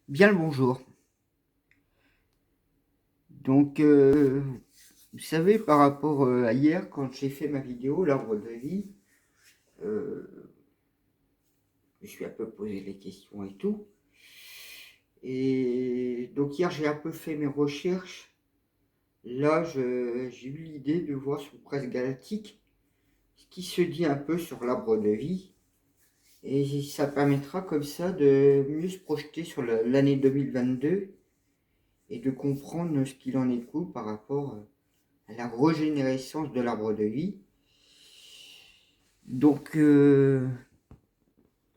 Bien le bonjour. Donc, vous savez, par rapport à hier, quand j'ai fait ma vidéo, l'arbre de vie, euh, je me suis un peu posé des questions et tout. Et donc, hier, j'ai un peu fait mes recherches. Là, j'ai eu l'idée de voir sur Presse Galactique ce qui se dit un peu sur l'arbre de vie. Et ça permettra comme ça de mieux se projeter sur l'année 2022 et de comprendre ce qu'il en est par rapport à la régénérescence de l'arbre de vie. Donc, je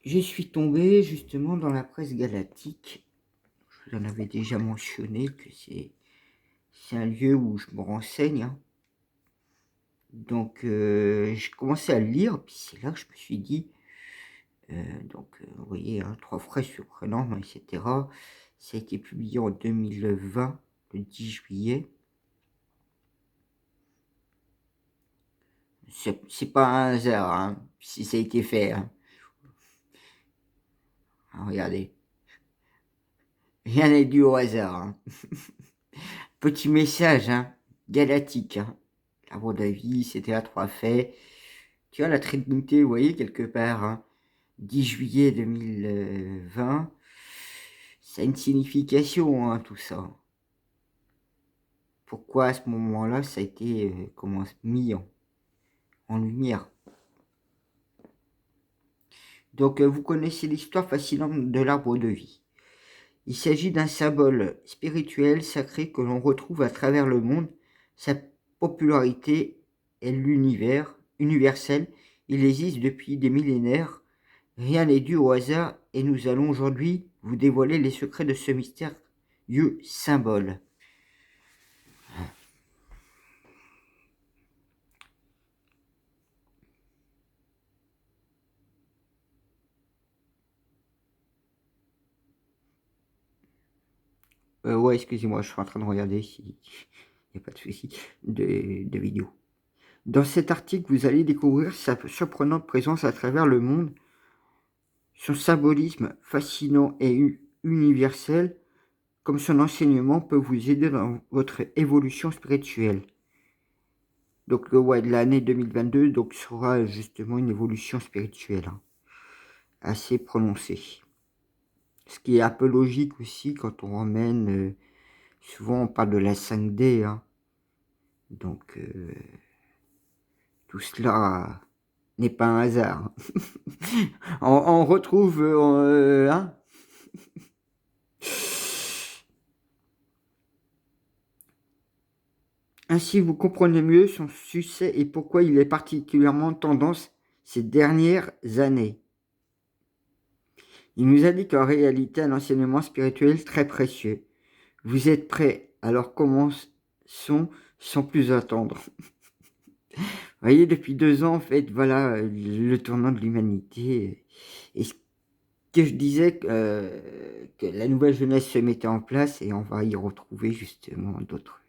suis tombé justement dans la presse galactique. Je vous en avais déjà mentionné que c'est un lieu où je me renseigne, hein. Donc, j'ai commencé à le lire, puis c'est là que je me suis dit, vous voyez, hein, trois phrases surprenantes, etc. Ça a été publié en 2020, le 10 juillet. C'est pas un hasard, hein, si ça a été fait, hein. Alors, regardez, rien n'est dû au hasard, hein. Petit message, hein, galactique, hein. L'arbre d'avis, c'était à trois faits. Tu vois la trinité, vous voyez, quelque part, hein, 10 juillet 2020, ça a une signification, hein, tout ça. Pourquoi à ce moment-là, ça a été mis en lumière. Donc, vous connaissez l'histoire fascinante de l'arbre de vie. Il s'agit d'un symbole spirituel sacré que l'on retrouve à travers le monde. Sa popularité est l'univers universel. Il existe depuis des millénaires. Rien n'est dû au hasard et nous allons aujourd'hui vous dévoiler les secrets de ce mystérieux symbole. Ouais, excusez-moi, je suis en train de regarder s'il n'y a pas de souci de vidéo. Dans cet article, vous allez découvrir sa surprenante présence à travers le monde, son symbolisme fascinant et universel, comme son enseignement peut vous aider dans votre évolution spirituelle. Donc, ouais, l'année 2022 donc, sera justement une évolution spirituelle, hein, assez prononcée. Ce qui est un peu logique aussi quand on ramène, souvent on parle de la 5D, hein. Donc, tout cela n'est pas un hasard. on retrouve, hein. Ainsi, vous comprenez mieux son succès et pourquoi il est particulièrement tendance ces dernières années. Il nous indique en réalité un enseignement spirituel très précieux. Vous êtes prêts, alors commençons sans plus attendre. Vous voyez, depuis 2 ans, en fait, voilà le tournant de l'humanité. Et ce que je disais, que la nouvelle jeunesse se mettait en place et on va y retrouver justement d'autres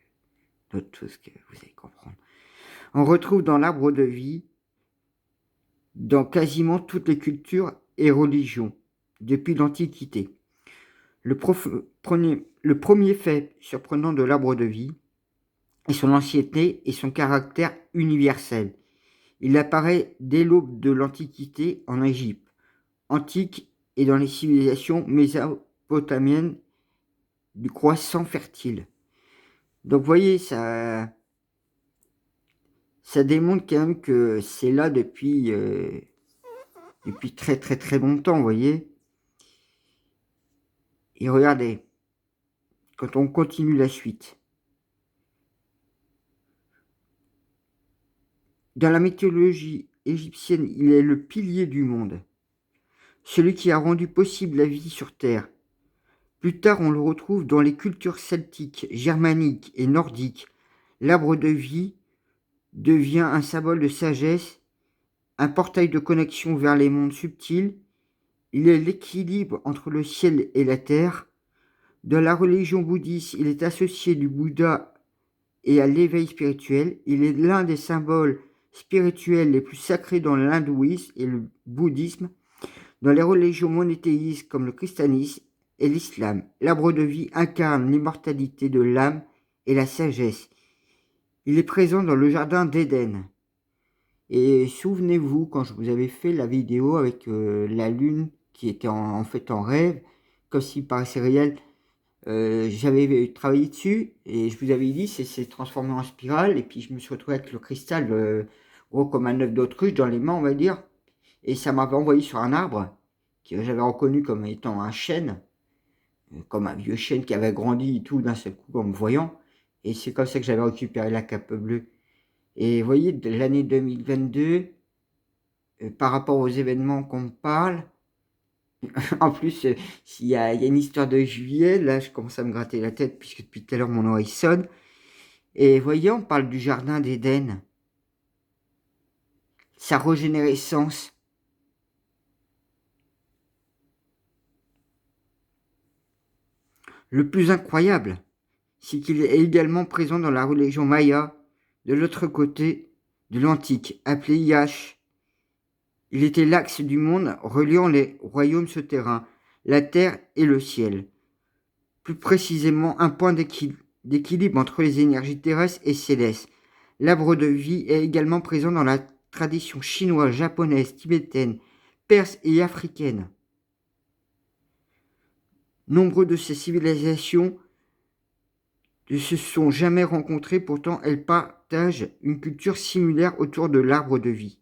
choses que vous allez comprendre. On retrouve dans l'arbre de vie, dans quasiment toutes les cultures et religions, depuis l'Antiquité. Le premier fait surprenant de l'arbre de vie est son ancienneté et son caractère universel. Il apparaît dès l'aube de l'Antiquité en Égypte antique et dans les civilisations mésopotamiennes du croissant fertile. Donc vous voyez, ça démontre quand même que c'est là depuis très très très longtemps, vous voyez. Et regardez, quand on continue la suite. Dans la mythologie égyptienne, il est le pilier du monde, celui qui a rendu possible la vie sur Terre. Plus tard, on le retrouve dans les cultures celtiques, germaniques et nordiques. L'arbre de vie devient un symbole de sagesse, un portail de connexion vers les mondes subtils. Il est l'équilibre entre le ciel et la terre. Dans la religion bouddhiste, il est associé du Bouddha et à l'éveil spirituel. Il est l'un des symboles spirituels les plus sacrés dans l'hindouisme et le bouddhisme. Dans les religions monothéistes comme le christianisme, et l'islam. L'arbre de vie incarne l'immortalité de l'âme et la sagesse. Il est présent dans le jardin d'Éden. Et souvenez-vous, quand je vous avais fait la vidéo avec la lune qui était en fait en rêve, comme s'il paraissait réel, j'avais travaillé dessus et je vous avais dit c'est transformé en spirale et puis je me suis retrouvé avec le cristal gros comme un œuf d'autruche dans les mains, on va dire, et ça m'avait envoyé sur un arbre que j'avais reconnu comme étant un chêne, comme un vieux chêne qui avait grandi et tout d'un seul coup en me voyant, et c'est comme ça que j'avais récupéré la cape bleue. Et vous voyez, de l'année 2022, par rapport aux événements qu'on me parle, en plus, s'il y a une histoire de juillet, là je commence à me gratter la tête puisque depuis tout à l'heure mon oreille sonne. Et voyez, on parle du jardin d'Éden, sa régénérescence. Le plus incroyable, c'est qu'il est également présent dans la religion maya, de l'autre côté de l'Antique, appelé Yash. Il était l'axe du monde reliant les royaumes souterrains, la terre et le ciel. Plus précisément, un point d'équilibre entre les énergies terrestres et célestes. L'arbre de vie est également présent dans la tradition chinoise, japonaise, tibétaine, perse et africaine. Nombre de ces civilisations ne se sont jamais rencontrées, pourtant elles partagent une culture similaire autour de l'arbre de vie.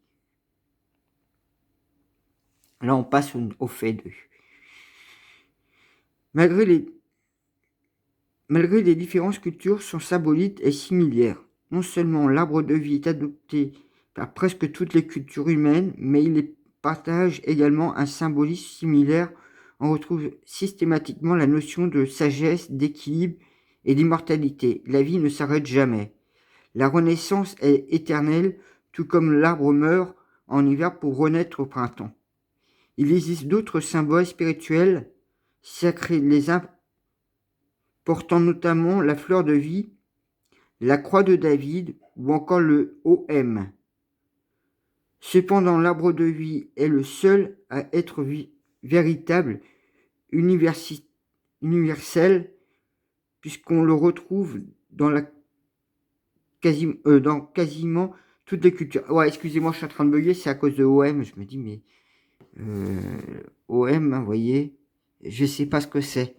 Là, on passe au fait 2. Malgré les différentes cultures sont symboliques et similaires. Non seulement l'arbre de vie est adopté par presque toutes les cultures humaines, mais il partage également un symbolisme similaire. On retrouve systématiquement la notion de sagesse, d'équilibre et d'immortalité. La vie ne s'arrête jamais. La renaissance est éternelle, tout comme l'arbre meurt en hiver pour renaître au printemps. Il existe d'autres symboles spirituels sacrés, les uns portant notamment la fleur de vie, la croix de David ou encore le OM. Cependant, l'arbre de vie est le seul à être véritable, universel, puisqu'on le retrouve dans quasiment toutes les cultures. Ouais, excusez-moi, je suis en train de bugger, c'est à cause de OM. Je me dis, mais OM, vous voyez, je sais pas ce que c'est.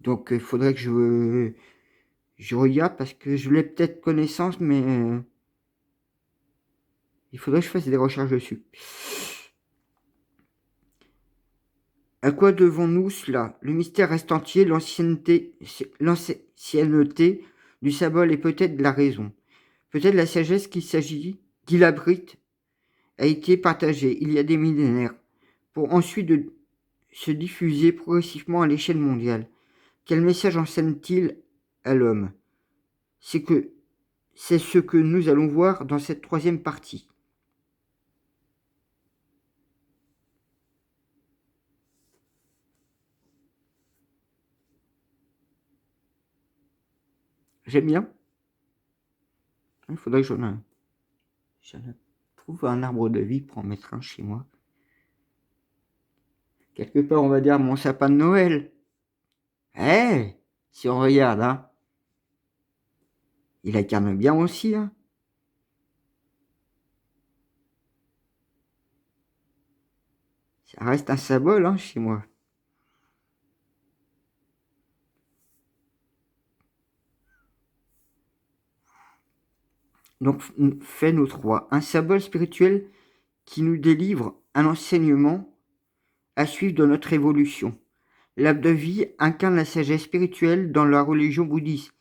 Donc, il faudrait que je regarde parce que je l'ai peut-être connaissance, mais il faudrait que je fasse des recherches dessus. À quoi devons-nous cela? Le mystère reste entier, l'ancienneté du symbole et peut-être la raison. Peut-être la sagesse qu'il abrite a été partagée il y a des millénaires, pour ensuite se diffuser progressivement à l'échelle mondiale. Quel message enseigne-t-il à l'homme? C'est ce que nous allons voir dans cette troisième partie. J'aime bien. Il faudrait que j'en trouve un arbre de vie pour en mettre un chez moi. Quelque part, on va dire mon sapin de Noël. Si on regarde, hein. Il incarne bien aussi, hein. Ça reste un symbole, hein, chez moi. Donc, fait nos 3. Un symbole spirituel qui nous délivre un enseignement à suivre dans notre évolution. L'arbre de vie incarne la sagesse spirituelle dans la religion bouddhiste.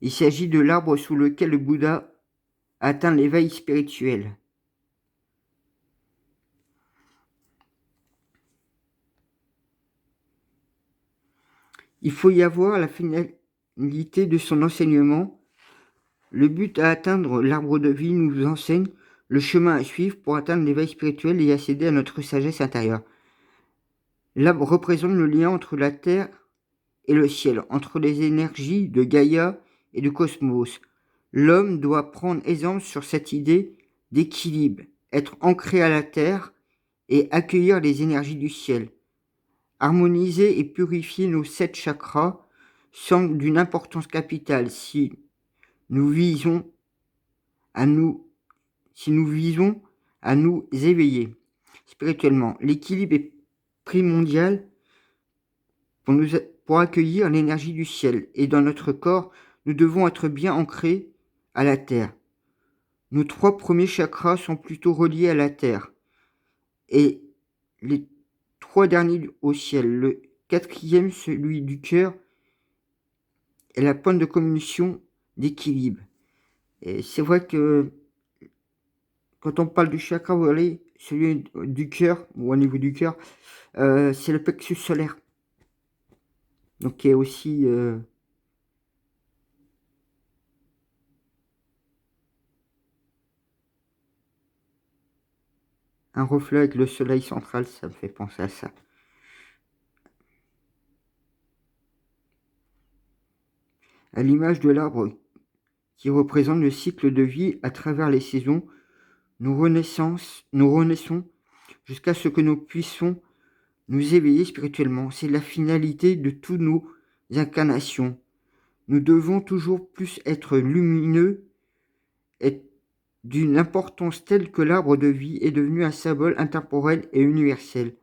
Il s'agit de l'arbre sous lequel le Bouddha atteint l'éveil spirituel. Il faut y avoir la finalité de son enseignement. Le but à atteindre, l'arbre de vie nous enseigne le chemin à suivre pour atteindre l'éveil spirituel et accéder à notre sagesse intérieure. L'arbre représente le lien entre la terre et le ciel, entre les énergies de Gaïa et du cosmos. L'homme doit prendre exemple sur cette idée d'équilibre, être ancré à la terre et accueillir les énergies du ciel. Harmoniser et purifier nos 7 chakras semble d'une importance capitale nous visons à nous, si nous visons à nous éveiller spirituellement. L'équilibre est primordial pour accueillir l'énergie du ciel. Et dans notre corps, nous devons être bien ancrés à la terre. Nos 3 premiers chakras sont plutôt reliés à la terre et les 3 derniers au ciel. Le 4e, celui du cœur, est la pointe de communication d'équilibre. Et c'est vrai que quand on parle du chakra, vous voyez, celui du cœur, ou au niveau du cœur, c'est le plexus solaire. Donc qui est aussi un reflet avec le soleil central, ça me fait penser à ça. À l'image de l'arbre qui représente le cycle de vie à travers les saisons, nous renaissons jusqu'à ce que nous puissions nous éveiller spirituellement. C'est la finalité de toutes nos incarnations. Nous devons toujours plus être lumineux et d'une importance telle que l'arbre de vie est devenu un symbole intemporel et universel.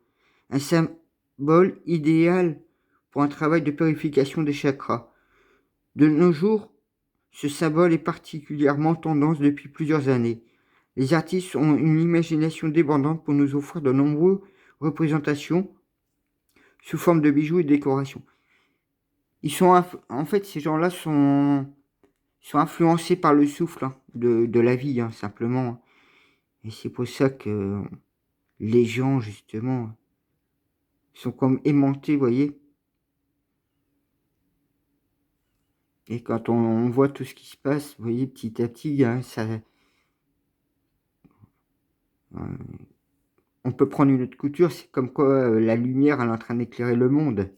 Un symbole idéal pour un travail de purification des chakras. De nos jours, ce symbole est particulièrement tendance depuis plusieurs années. Les artistes ont une imagination débordante pour nous offrir de nombreuses représentations sous forme de bijoux et de décorations. En fait, ces gens-là sont influencés par le souffle de la vie, simplement. Et c'est pour ça que les gens, justement, sont comme aimantés, vous voyez. Et quand on voit tout ce qui se passe, vous voyez, petit à petit, on peut prendre une autre couture, c'est comme quoi la lumière, elle est en train d'éclairer le monde.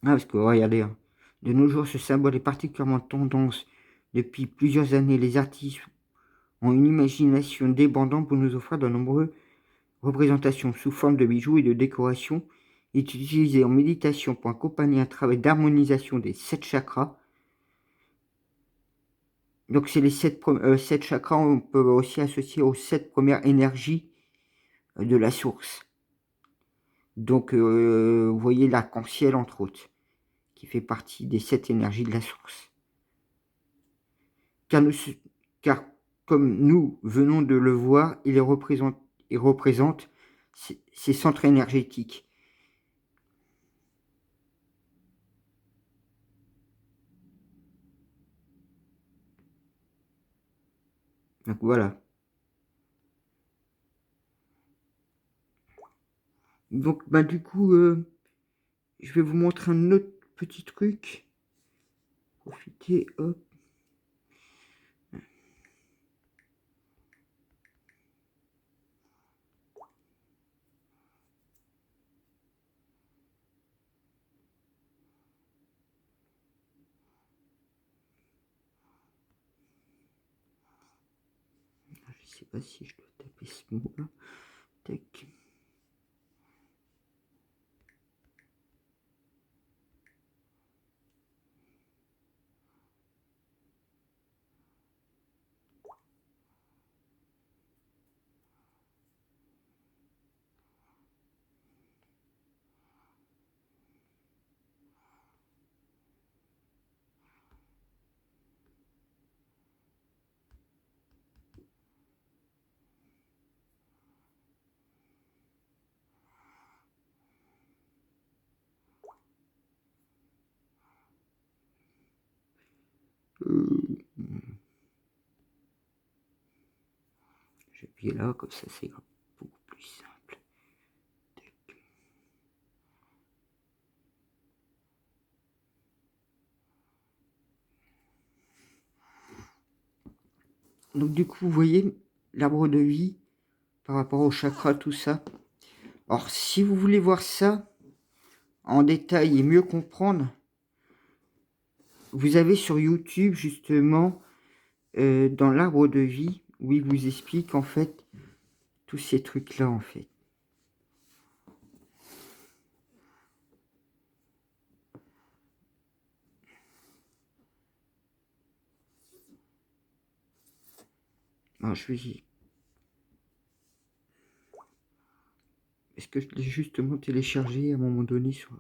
Ah, parce que regardez, de nos jours, ce symbole est particulièrement tendance. Depuis plusieurs années, les artistes ont une imagination débordante pour nous offrir de nombreuses représentations sous forme de bijoux et de décorations utilisées en méditation pour accompagner un travail d'harmonisation des 7 chakras. Donc c'est les 7 chakras, on peut aussi associer aux 7 premières énergies de la source. Donc vous voyez l'arc-en-ciel entre autres, qui fait partie des 7 énergies de la source. Car comme nous venons de le voir, il représente ces centres énergétiques. Donc voilà. Donc du coup, je vais vous montrer un autre petit truc. Profitez, hop. Je sais pas si je dois taper ce mot-là. Tac. J'appuie là, comme ça c'est beaucoup plus simple. Tac. Donc du coup, vous voyez, l'arbre de vie, par rapport au chakra, tout ça. Alors, si vous voulez voir ça en détail et mieux comprendre, vous avez sur YouTube, justement, dans l'arbre de vie, où il vous explique, en fait, tous ces trucs-là, en fait. Alors, je vais... Est-ce que je l'ai justement téléchargé à un moment donné sur...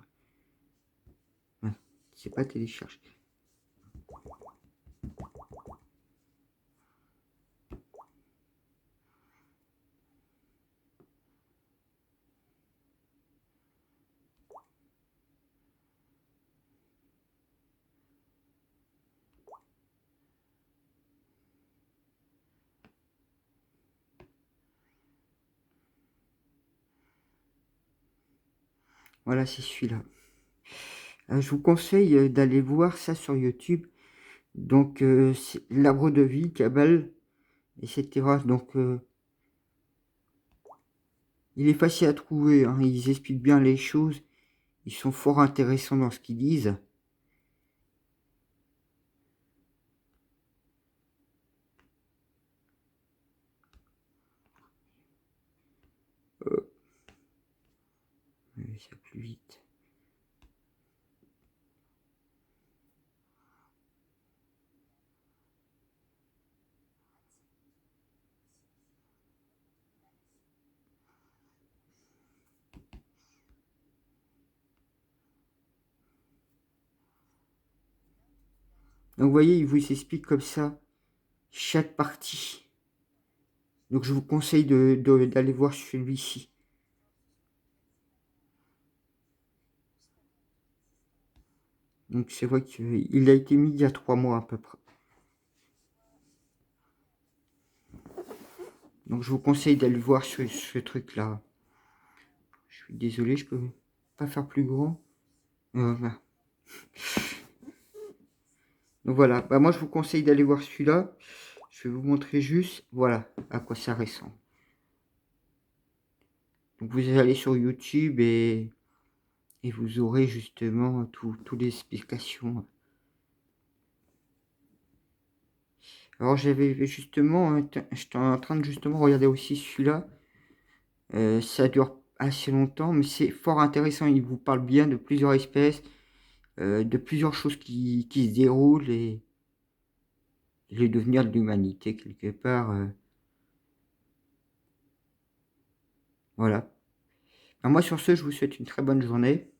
Ouais, c'est pas téléchargé. Voilà, c'est celui-là. Je vous conseille d'aller voir ça sur YouTube. Donc, l'arbre de vie, Kabbale, etc. Donc, il est facile à trouver, hein. Ils expliquent bien les choses. Ils sont fort intéressants dans ce qu'ils disent. Ça plus vite. Donc, vous voyez, ils vous expliquent comme ça chaque partie. Donc, je vous conseille d'aller voir celui-ci. Donc, c'est vrai qu'il a été mis il y a 3 mois à peu près. Donc, je vous conseille d'aller voir ce truc-là. Je suis désolé, je peux pas faire plus grand. Voilà. Donc, voilà. Bah, moi, je vous conseille d'aller voir celui-là. Je vais vous montrer juste, voilà, à quoi ça ressemble. Donc, vous allez sur YouTube et vous aurez justement toutes les explications. Alors j'avais justement, j'étais en train de justement regarder aussi celui-là. Ça dure assez longtemps, mais c'est fort intéressant. Il vous parle bien de plusieurs espèces, de plusieurs choses qui se déroulent et le devenir de l'humanité quelque part. Voilà. Alors moi sur ce, je vous souhaite une très bonne journée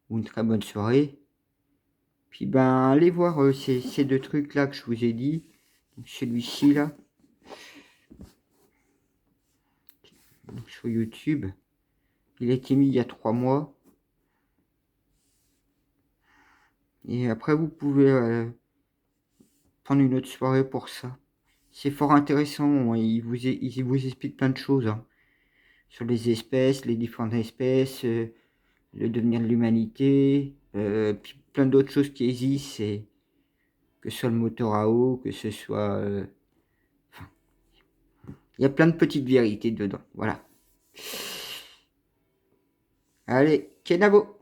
ou une très bonne soirée. Puis ben allez voir ces deux trucs là que je vous ai dit. Celui-ci là. Donc, sur YouTube. Il a été mis il y a 3 mois. Et après, vous pouvez prendre une autre soirée pour ça. C'est fort intéressant. Il vous explique plein de choses, hein, sur les espèces, les différentes espèces, le devenir de l'humanité, puis plein d'autres choses qui existent. Que ce soit le moteur à eau, que ce soit... enfin, il y a plein de petites vérités dedans. Voilà. Allez, Kenavo!